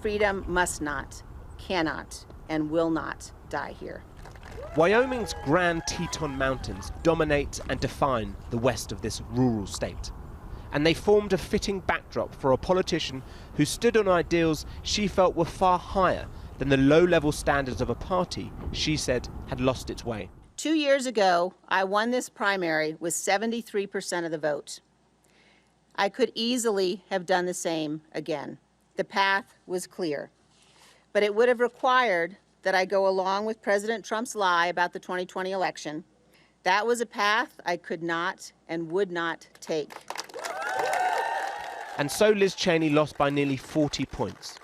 freedom must not, cannot, and will not die here. Wyoming's Grand Teton Mountains dominate and define the west of this rural state. And they formed a fitting backdrop for a politician who stood on ideals she felt were far higher than the low-level standards of a party she said had lost its way. 2 years ago, I won this primary with 73% of the vote. I could easily have done the same again. The path was clear. But it would have required that I go along with President Trump's lie about the 2020 election. That was a path I could not and would not take. And so Liz Cheney lost by nearly 40 points.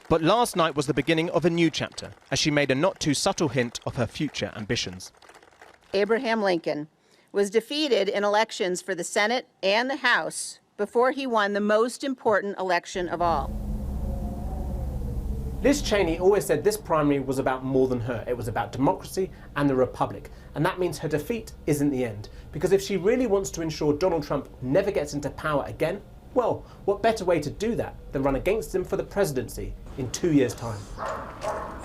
But last night was the beginning of a new chapter, as she made a not-too-subtle hint of her future ambitions. Abraham Lincoln was defeated in elections for the Senate and the House before he won the most important election of all. Liz Cheney always said this primary was about more than her. It was about democracy and the republic. And that means her defeat isn't the end. Because if she really wants to ensure Donald Trump never gets into power again, well, what better way to do that than run against him for the presidency in 2 years' time?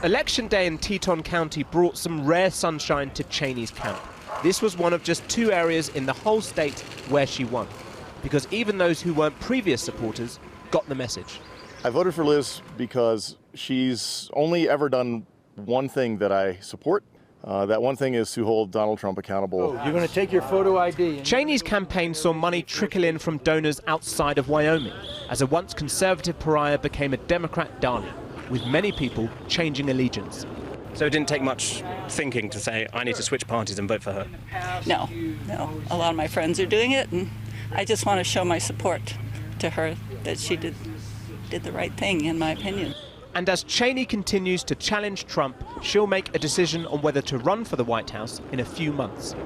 Election day in Teton County brought some rare sunshine to Cheney's camp. This was one of just 2 areas in the whole state where she won. Because even those who weren't previous supporters got the message. I voted for Liz because she's only ever done one thing that I support. That one thing is to hold Donald Trump accountable. Oh, you're going to take your photo ID. Cheney's campaign saw money trickle in from donors outside of Wyoming, as a once conservative pariah became a Democrat darling, with many people changing allegiance. So it didn't take much thinking to say, I need to switch parties and vote for her? No. A lot of my friends are doing it, and I just want to show my support to her that she did the right thing, in my opinion. And as Cheney continues to challenge Trump, she'll make a decision on whether to run for the White House in a few months.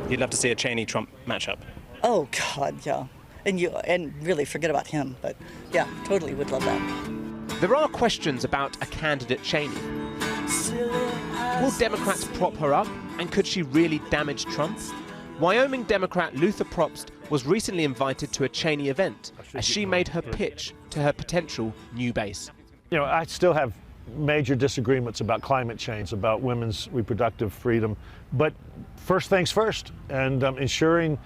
You'd love to see a Cheney-Trump matchup? Oh, God, yeah. And really forget about him, but yeah, totally would love that. There are questions about a candidate Cheney. Will Democrats prop her up, and could she really damage Trump? Wyoming Democrat Luther Probst was recently invited to a Cheney event as she made her pitch to her potential new base. You know, I still have major disagreements about climate change, about women's reproductive freedom, but first things first, and ensuring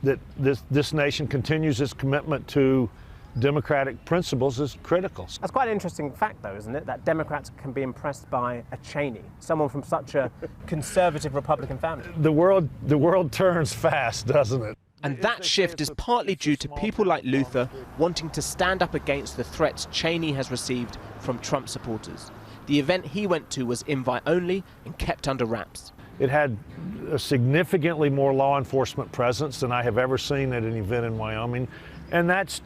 that this nation continues its commitment to democratic principles is critical. That's quite an interesting fact, though, isn't it? That Democrats can be impressed by a Cheney, someone from such a conservative Republican family. The world turns fast, doesn't it? And that shift is partly due to people like Luther wanting to stand up against the threats Cheney has received from Trump supporters. The event he went to was invite-only and kept under wraps. It had a significantly more law enforcement presence than I have ever seen at an event in Wyoming, and that's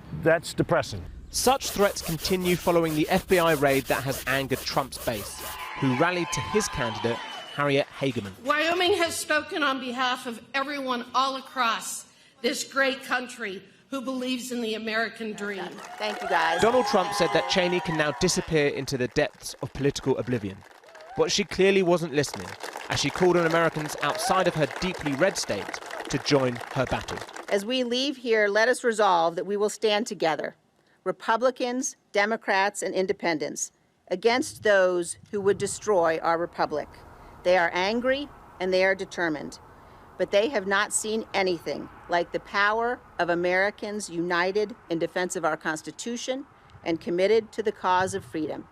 depressing. Such threats continue following the FBI raid that has angered Trump's base, who rallied to his candidate, Harriet Hageman. Wyoming has spoken on behalf of everyone all across this great country who believes in the American dream. Thank you, guys. Donald Trump said that Cheney can now disappear into the depths of political oblivion. But she clearly wasn't listening, as she called on Americans outside of her deeply red state to join her battle. As we leave here, let us resolve that we will stand together, Republicans, Democrats, and independents, against those who would destroy our republic. They are angry and they are determined, but they have not seen anything like the power of Americans united in defense of our Constitution and committed to the cause of freedom.